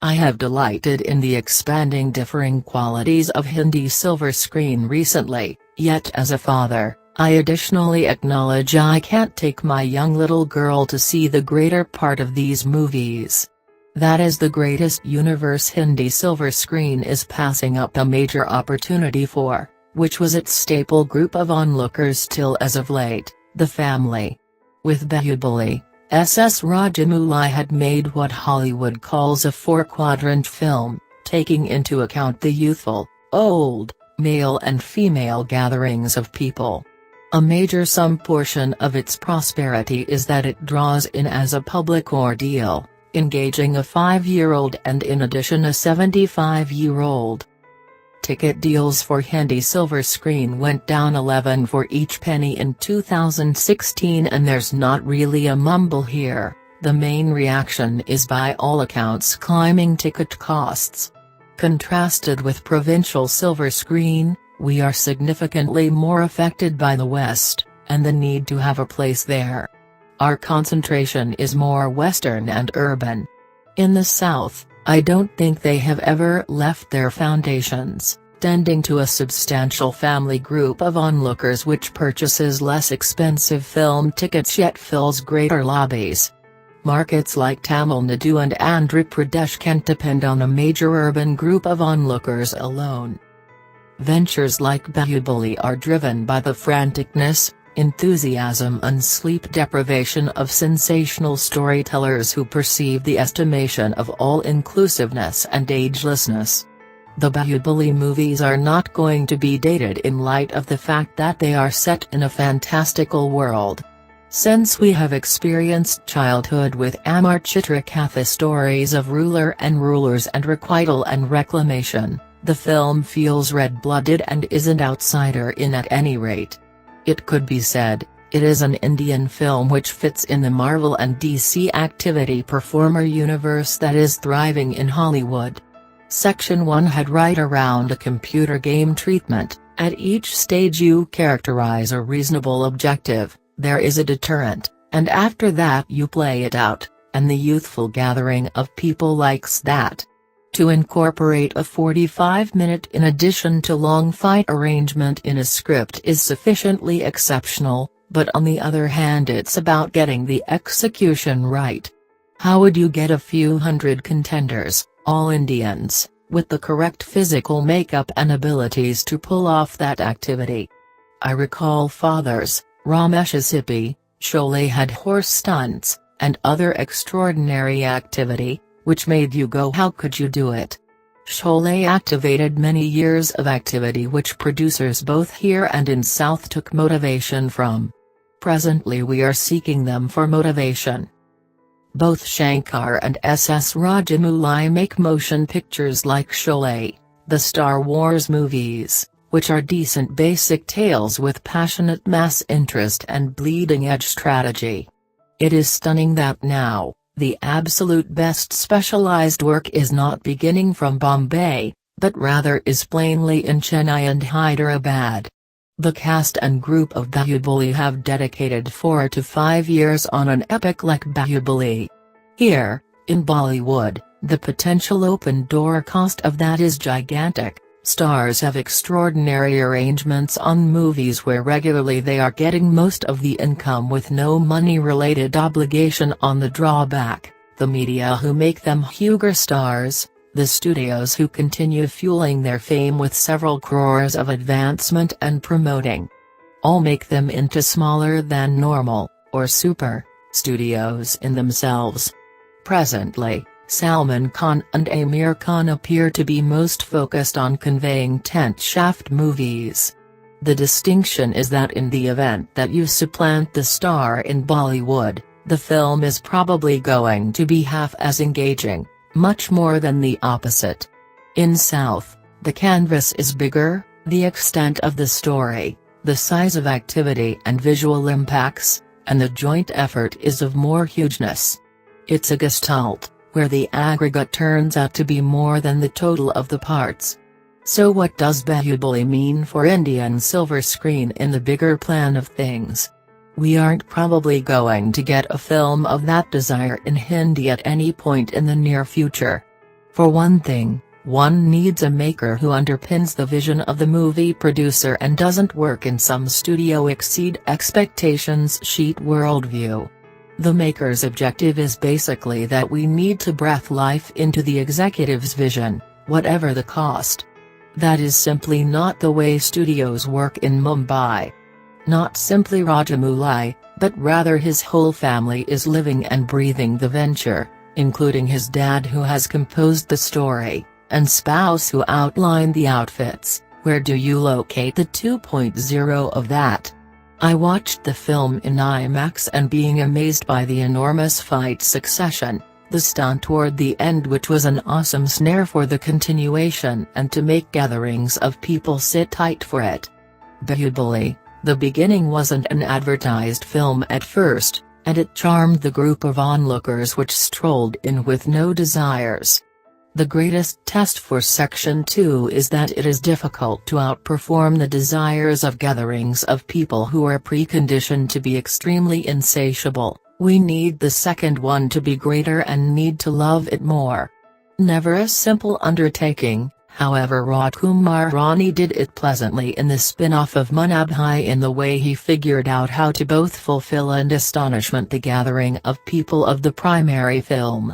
I have delighted in the expanding differing qualities of Hindi silver screen recently, yet as a father, I additionally acknowledge I can't take my young little girl to see the greater part of these movies. That is the greatest universe Hindi silver screen is passing up a major opportunity for, which was its staple group of onlookers till as of late, the family. With Baahubali, SS Rajamouli had made what Hollywood calls a four-quadrant film, taking into account the youthful, old, male and female gatherings of people. A major sum portion of its prosperity is that it draws in as a public ordeal, engaging a 5-year-old and in addition a 75-year-old. Ticket deals for Hindi silver screen went down 11 for each penny in 2016, and there's not really a mumble here. The main reaction is by all accounts climbing ticket costs. Contrasted with provincial silver screen, we are significantly more affected by the West, and the need to have a place there. Our concentration is more Western and urban. In the South, I don't think they have ever left their foundations, tending to a substantial family group of onlookers which purchases less expensive film tickets yet fills greater lobbies. Markets like Tamil Nadu and Andhra Pradesh can't depend on a major urban group of onlookers alone. Ventures like Baahubali are driven by the franticness, enthusiasm and sleep deprivation of sensational storytellers who perceive the estimation of all-inclusiveness and agelessness. The Baahubali movies are not going to be dated in light of the fact that they are set in a fantastical world. Since we have experienced childhood with Amar Chitrakatha stories of ruler and rulers and requital and reclamation, the film feels red-blooded and isn't outsider in at any rate. It could be said, it is an Indian film which fits in the Marvel and DC activity performer universe that is thriving in Hollywood. Section 1 had right around a computer game treatment. At each stage you characterize a reasonable objective, there is a deterrent, and after that you play it out, and the youthful gathering of people likes that. To incorporate a 45-minute in addition to long fight arrangement in a script is sufficiently exceptional, but on the other hand it's about getting the execution right. How would you get a few hundred contenders, all Indians, with the correct physical makeup and abilities to pull off that activity? I recall Fathers, Ramesh's Hippie, Sholay had horse stunts, and other extraordinary activity, which made you go, how could you do it? Sholay activated many years of activity which producers both here and in South took motivation from. Presently we are seeking them for motivation. Both Shankar and SS Rajamouli make motion pictures like Sholay, the Star Wars movies, which are decent basic tales with passionate mass interest and bleeding-edge strategy. It is stunning that now, the absolute best specialized work is not beginning from Bombay, but rather is plainly in Chennai and Hyderabad. The cast and group of Baahubali have dedicated 4 to 5 years on an epic like Baahubali. Here, in Bollywood, the potential open-door cost of that is gigantic. Stars have extraordinary arrangements on movies where regularly they are getting most of the income with no money-related obligation on the drawback, the media who make them huger stars, the studios who continue fueling their fame with several crores of advancement and promoting. All make them into smaller than normal, or super, studios in themselves. Presently, Salman Khan and Amir Khan appear to be most focused on conveying tent-shaft movies. The distinction is that in the event that you supplant the star in Bollywood, the film is probably going to be half as engaging, much more than the opposite. In South, the canvas is bigger, the extent of the story, the size of activity and visual impacts, and the joint effort is of more hugeness. It's a gestalt, where the aggregate turns out to be more than the total of the parts. So what does Baahubali mean for Indian silver screen in the bigger plan of things? We aren't probably going to get a film of that desire in Hindi at any point in the near future. For one thing, one needs a maker who underpins the vision of the movie producer and doesn't work in some studio exceed expectations sheet worldview. The maker's objective is basically that we need to breathe life into the executive's vision, whatever the cost. That is simply not the way studios work in Mumbai. Not simply Rajamouli, but rather his whole family is living and breathing the venture, including his dad who has composed the story, and spouse who outlined the outfits. Where do you locate the 2.0 of that? I watched the film in IMAX and being amazed by the enormous fight succession, the stunt toward the end which was an awesome snare for the continuation and to make gatherings of people sit tight for it. Baahubali, the beginning wasn't an advertised film at first, and it charmed the group of onlookers which strolled in with no desires. The greatest test for Section 2 is that it is difficult to outperform the desires of gatherings of people who are preconditioned to be extremely insatiable. We need the second one to be greater and need to love it more. Never a simple undertaking, however Rajkumar Rani did it pleasantly in the spin-off of Munna Bhai in the way he figured out how to both fulfill and astonishment the gathering of people of the primary film.